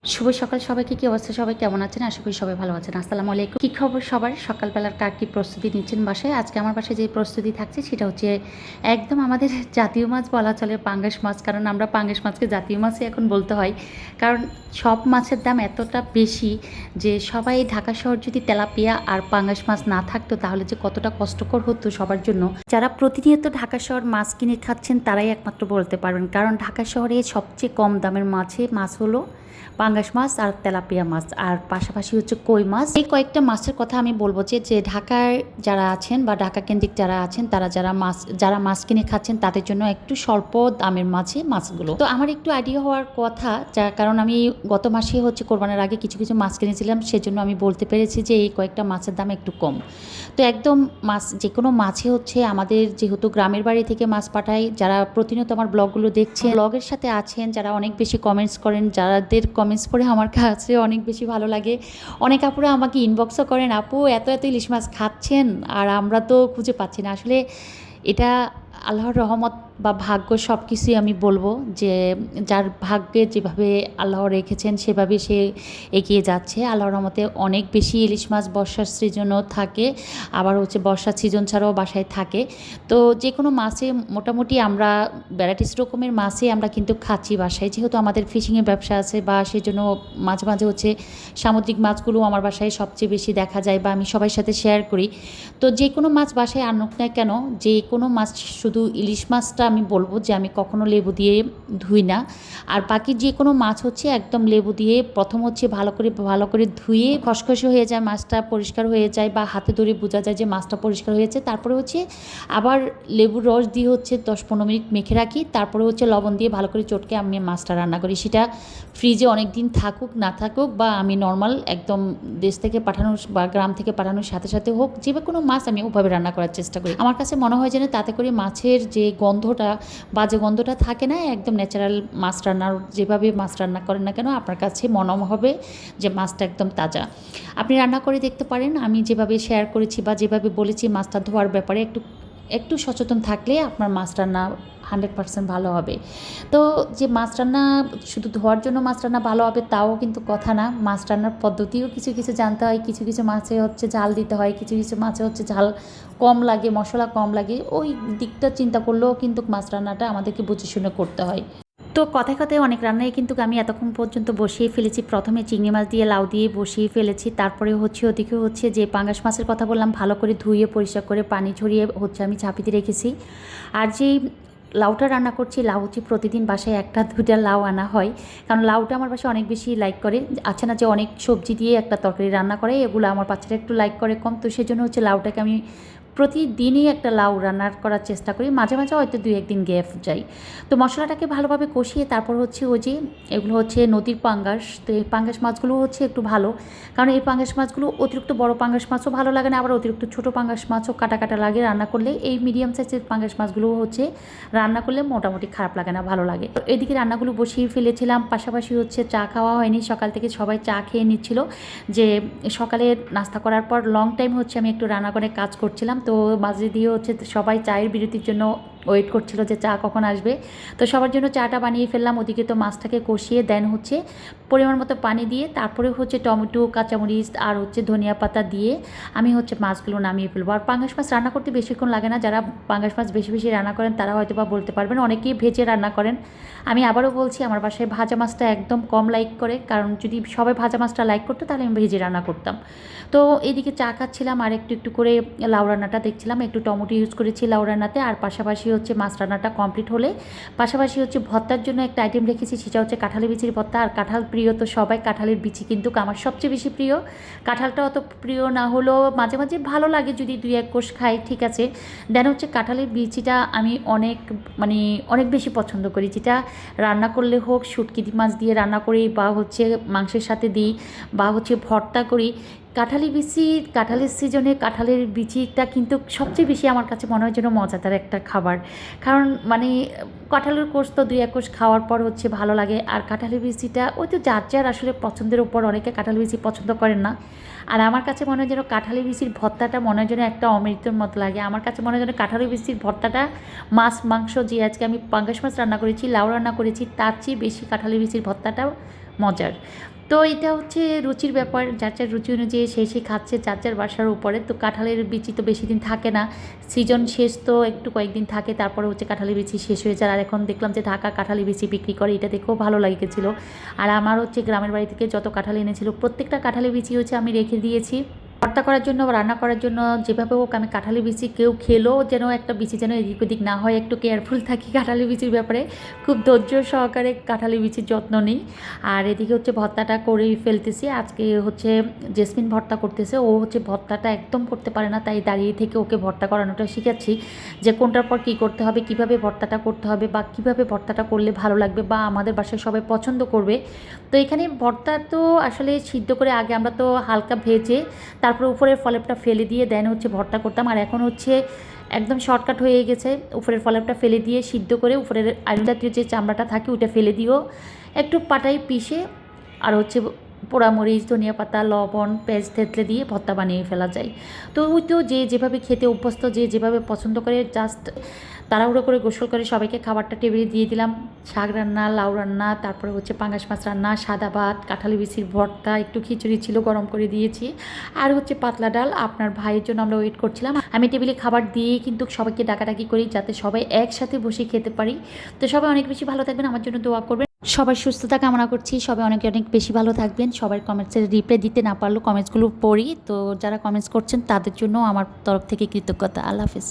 শুভ সকাল সবাইকে। কি অবস্থা? সবাই কেমন আছেন? আশা করি সবাই ভালো আছেন। আসসালামু আলাইকুম। কি খবর সবার? সকালবেলার কার কি প্রস্তুতি নিচ্ছেন বাসায়? আজকে আমার বাসায় যে প্রস্তুতি থাকছে সেটা হচ্ছে একদম আমাদের জাতীয় মাছ বলা চলে, পাঙ্গাস মাছ। কারণ আমরা পাঙ্গাস মাছকে জাতীয় মাছই এখন বলতে হয়। কারণ সব মাছের দাম এতটা বেশি যে সবাই ঢাকা শহর যদি তেলাপিয়া আর পাঙ্গাস মাছ না থাকতো তাহলে যে কতটা কষ্টকর হতো সবার জন্য। যারা প্রতিনিয়ত ঢাকা শহর মাছ কিনে খাচ্ছেন তারাই একমাত্র বলতে পারবেন। কারণ ঢাকা শহরে সবচেয়ে কম দামের মাছ হলো পাঙ্গাস মাছ আর তেলাপিয়া মাছ, আর পাশাপাশি হচ্ছে কই মাছ। এই কয়েকটা মাছের কথা আমি বলবো যে ঢাকায় যারা আছেন বা ঢাকা কেন্দ্রিক যারা আছেন তারা যারা মাছ কিনে খাচ্ছেন তাদের জন্য একটু স্বল্প দামের মাছগুলো। তো আমার একটু আইডিয়া হওয়ার কথা, যার কারণ আমি গত মাসে হচ্ছে কোরবানের আগে কিছু কিছু মাছ কিনেছিলাম, সেজন্য আমি বলতে পেরেছি যে এই কয়েকটা মাছের দাম একটু কম। তো একদম মাছ যে কোনো মাছে হচ্ছে আমাদের যেহেতু গ্রামের বাড়ি থেকে মাছ পাঠাই, যারা প্রতিনিয়ত আমার ব্লগগুলো দেখছেন, ব্লগের সাথে আছেন, যারা অনেক বেশি কমেন্টস করেন, যাদের কমেন্টস পড়ে আমার কাছে অনেক বেশি ভালো লাগে। অনেক আপুরা আমাকে ইনবক্সও করেন, আপু এত এত ইলিশ মাছ খাচ্ছেন আর আমরা তো খুঁজে পাচ্ছি না। আসলে এটা আল্লাহর রহমত বা ভাগ্য, সব কিছুই আমি বলবো যে যার ভাগ্যে যেভাবে আল্লাহ রেখেছেন সেভাবে সে এগিয়ে যাচ্ছে। আল্লাহর রহমতে অনেক বেশি ইলিশ মাছ বর্ষার সিজনও থাকে, আবার হচ্ছে বর্ষার সিজন ছাড়াও বাসায় থাকে। তো যে কোনো মাছে মোটামুটি আমরা ভ্যারাইটিস রকমের মাছই আমরা কিন্তু খাচ্ছি বাসায়, যেহেতু আমাদের ফিশিংয়ের ব্যবসা আছে বা সেই জন্য মাঝে মাঝে হচ্ছে সামুদ্রিক মাছগুলো আমার বাসায় সবচেয়ে বেশি দেখা যায় বা আমি সবার সাথে শেয়ার করি। তো যে কোনো মাছ বাসায় আনুক না কেন, যে কোনো মাছ, শুধু ইলিশ মাছটা আমি বলবো যে আমি কখনো লেবু দিয়ে ধুই না। আর বাকি যে কোনো মাছ হচ্ছে একদম লেবু দিয়ে প্রথম হচ্ছে ভালো করে ধুয়ে খসখসে হয়ে যায়, মাছটা পরিষ্কার হয়ে যায় বা হাতে ধরে বোঝা যায় যে মাছটা পরিষ্কার হয়েছে। তারপরে হচ্ছে আবার লেবুর রস দিয়ে হচ্ছে 10-15 মিনিট মেখে রাখি, তারপরে হচ্ছে লবণ দিয়ে ভালো করে চটকে আমি মাছটা রান্না করি। সেটা ফ্রিজে অনেক দিন থাকুক না থাকুক বা আমি নর্মাল একদম দেশ থেকে পাঠানোর বা গ্রাম থেকে পাঠানোর সাথে সাথে হোক, যে কোনো মাছ আমি ওভাবে রান্না করার চেষ্টা করি। আমার কাছে মনে হয় যেন তাতে করে মাছের যে গন্ধটা, বাজে গন্ধটা থাকে না, একদম ন্যাচারাল মাছ রান্নার যেভাবে মাছ রান্না করেন না কেন আপনার কাছে মনে হবে যে মাছটা একদম তাজা। আপনি রান্না করে দেখতে পারেন। আমি যেভাবে শেয়ার করেছি বা যেভাবে বলেছি মাছটা ধোয়ার ব্যাপারে একটু একটু সচেতন থাকলে আপনার মাছ রান্না 100% ভালো হবে। তো যে মাছ রান্না শুধু ধোয়ার জন্য মাছ রান্না ভালো হবে তাও কিন্তু কথা না, মাছ রান্নার পদ্ধতিও কিছু কিছু জানতে হয়। কিছু কিছু মাছে হচ্ছে ঝাল দিতে হয়, কিছু কিছু মাছে হচ্ছে ঝাল কম লাগে, মশলা কম লাগে। ওই দিকটা চিন্তা করলেও কিন্তু মাছ রান্নাটা আমাদেরকে বুঝে শুনে করতে হয়। তো কথায় কথায় অনেক রান্নাই কিন্তু আমি এতক্ষণ পর্যন্ত বসিয়ে ফেলেছি। প্রথমে চিংড়ি মাছ দিয়ে লাউ দিয়ে বসিয়ে ফেলেছি, তারপরে হচ্ছে ওদিকে হচ্ছে যে পাঙ্গাস মাছের কথা বললাম, ভালো করে ধুয়ে পরিষ্কার করে পানি ঝরিয়ে হচ্ছে আমি ঝাঁপিতে রেখেছি। আর যেই লাউটা রান্না করছি, লাউ হচ্ছে প্রতিদিন বাসায় 1-2টা লাউ আনা হয়, কারণ লাউটা আমার বাসায় অনেক বেশি লাইক করে। আছে না যে অনেক সবজি দিয়ে একটা তরকারি রান্না করে, এগুলো আমার বাচ্চারা একটু লাইক করে কম, তো সেজন্য হচ্ছে লাউটাকে আমি প্রতিদিনই একটা লাউ রান্নার করার চেষ্টা করি। মাঝে মাঝে হয়তো 2-1 দিন গ্যাপ যাই। তো মশলাটাকে ভালোভাবে কষিয়ে তারপর হচ্ছে ওই যে এগুলো হচ্ছে নদীর পাঙ্গাস, তো এই পাঙ্গাস মাছগুলো হচ্ছে একটু ভালো, কারণ এই পাঙ্গাস মাছগুলো অতিরিক্ত বড় পাঙ্গাস মাছও ভালো লাগে না, আবার অতিরিক্ত ছোট পাঙ্গাস মাছও কাটা কাটা লাগে রান্না করলে। এই মিডিয়াম সাইজের পাঙ্গাস মাছগুলো হচ্ছে রান্না করলে মোটামুটি খারাপ লাগে না, ভালো লাগে। তো এদিকে রান্নাগুলো বসিয়ে ফেলেছিলাম, পাশাপাশি হচ্ছে চা খাওয়া হয়নি, সকাল থেকে সবাই চা খেয়ে নিচ্ছিল। যে সকালে নাস্তা করার পর লং টাইম হচ্ছে আমি একটু রান্না করে কাজ করছিলাম, তো মাঝে দিয়ে হচ্ছে সবাই চায়ের বিরতির জন্য ওয়েট করছিল যে চা কখন আসবে। তো সবার জন্য চাটা বানিয়ে ফেললাম। ওদিকে তো মাছটাকে কষিয়ে দেন হচ্ছে পরিমাণ মতো পানি দিয়ে তারপরে হচ্ছে টমেটো, কাঁচামরিচ আর হচ্ছে ধনিয়া পাতা দিয়ে আমি হচ্ছে মাছগুলো নামিয়ে ফেলবো। আর পাঙ্গাস মাছ রান্না করতে বেশিক্ষণ লাগে না, যারা পাঙ্গাস মাছ বেশি বেশি রান্না করেন তারা হয়তো বা বলতে পারবেন, অনেকেই ভেজে রান্না করেন। আমি আবারও বলছি আমার বাসায় ভাজা মাছটা একদম কম লাইক করে, কারণ যদি সবাই ভাজা মাছটা লাইক করতো তাহলে আমি ভেজে রান্না করতাম। তো এদিকে চা খাচ্ছিলাম আর একটু একটু করে লাউ রান্নাটা দেখছিলাম, একটু টমেটো ইউজ করেছি লাউ রান্নাতে। আর পাশাপাশি হচ্ছে মাছ রান্নাটা কমপ্লিট হলে পাশাপাশি হচ্ছে ভর্তার জন্য একটা আইটেম রেখেছি, সেটা হচ্ছে কাঁঠালের বিচির ভর্তা। আর কাঁঠাল প্রিয় তো সবাই, কাঁঠালের বিচি কিন্তু আমার সবচেয়ে বেশি প্রিয়। কাঁঠালটা অত প্রিয় না হলেও মাঝে মাঝে ভালো লাগে যদি 2-1 কোষ খাই, ঠিক আছে। দেন হচ্ছে কাঁঠালের বিচিটা আমি অনেক বেশি পছন্দ করি, যেটা রান্না করলে হোক শুটকি মাছ দিয়ে রান্না করি বা হচ্ছে মাংসের সাথে দিই বা হচ্ছে ভর্তা করি। কাঁঠালের সিজনে কাঁঠালের বিচিটা কিন্তু সবচেয়ে বেশি আমার কাছে মনে হয় যেন মজাদার একটা খাবার। কারণ কাঁঠালের কোষ তো 2-1 কোষ খাওয়ার পর হচ্ছে ভালো লাগে। আর কাঁঠালের বিচিটা ওই তো যার যার আসলে পছন্দের উপর, অনেকে কাঁঠালের বিচি পছন্দ করেন না। আর আমার কাছে মনে হয় যেন কাঁঠালের বিচির ভর্তাটা মনে হয় যেন একটা অমৃতের মতো লাগে। আমার কাছে মনে হয় যেন কাঁঠালের বিচির ভর্তাটা মাছ মাংস, যে আজকে আমি পাঙ্গাস মাছ রান্না করেছি, লাউ রান্না করেছি, তার চেয়ে বেশি কাঁঠালের বিচির ভর্তাটা মজার। তো এটা হচ্ছে রুচির ব্যাপার, যার যার রুচি অনুযায়ী সে খাচ্ছে যার যার বাসার উপরে। তো কাঁঠালের বিচি তো বেশি দিন থাকে না, সিজন শেষ তো একটু কয়েকদিন থাকে, তারপরে হচ্ছে কাঁঠালের বিচি শেষ হয়ে যায়। আর এখন দেখলাম যে ঢাকা কাঁঠালের বিচি বিক্রি করে, এটা দেখেও ভালো লেগেছিলো। আর আমার হচ্ছে গ্রামের বাড়ি থেকে যত কাঁঠাল এনেছিল প্রত্যেকটা কাঁঠালের বিচি হচ্ছে আমি রেখে দিয়েছি ভর্তা করার জন্য বা রান্না করার জন্য। যেভাবে হোক আমি কাঁঠালি বিচি কেউ খেলেও যেন একটা বিচি যেন এদিক ওদিক না হয়, একটু কেয়ারফুল থাকি কাঁঠালি বিচির ব্যাপারে, খুব ধৈর্য সহকারে কাঁঠালি বিচির যত্ন নিই। আর এদিকে হচ্ছে ভর্তাটা করেই ফেলতেছি। আজকে হচ্ছে জেসমিন ভর্তা করতেছে, ও হচ্ছে ভর্তাটা একদম করতে পারে না, তাই দাঁড়িয়ে থেকে ওকে ভর্তা করানোটা শিখাচ্ছি যে কোনটার পর কী করতে হবে, কিভাবে ভর্তাটা করতে হবে, বা কিভাবে ভর্তাটা করলে ভালো লাগবে বা আমাদের বাসায় সবাই পছন্দ করবে। তো এখানে ভর্তা তো আসলে সিদ্ধ করে আগে আমরা তো হালকা ভেজে তারপরে উপরের ফলেপটা ফেলে দিয়ে দেন হচ্ছে ভর্তা করতাম। আর এখন হচ্ছে একদম শর্টকাট হয়ে গেছে, উপরের ফলেপটা ফেলে দিয়ে সিদ্ধ করে উপরের আলু জাতীয় যে চামড়াটা থাকে ওটা ফেলে দিয়েও একটু পাটায় পিষে আর হচ্ছে পোড়ামরিচ, ধনিয়া পাতা, লবণ, পেঁয়াজ থেতলে দিয়ে ভর্তা বানিয়ে ফেলা যায়। তো ওই তো যে যেভাবে খেতে অভ্যস্ত, যে যেভাবে পছন্দ করে, জাস্ট তাড়াহুড়ো করে গোসল করে সবাইকে খাবারটা টেবিলে দিয়ে দিলাম। শাক রান্না, লাউ রান্না, তারপরে হচ্ছে পাঙ্গাস মাছ রান্না, সাদা ভাত, কাঁঠালি বিচির ভর্তা, একটু খিচুড়ি ছিল গরম করে দিয়েছি, আর হচ্ছে পাতলা ডাল। আপনার ভাইয়ের জন্য আমরা ওয়েট করছিলাম। আমি টেবিলে খাবার দিয়ে কিন্তু সবাইকে ডাকাডাকি করি যাতে সবাই একসাথে বসে খেতে পারি। তো সবাই অনেক বেশি ভালো থাকবেন, আমার জন্য দোয়া করবেন। সবার সুস্থতা কামনা করছি, সবাই অনেক অনেক বেশি ভালো থাকবেন। সবার কমেন্টসের রিপ্লাই দিতে না পারলেও কমেন্টসগুলো পড়ি, তো যারা কমেন্টস করছেন তাদের জন্য আমার তরফ থেকে কৃতজ্ঞতা। আল্লাহ হাফেজ।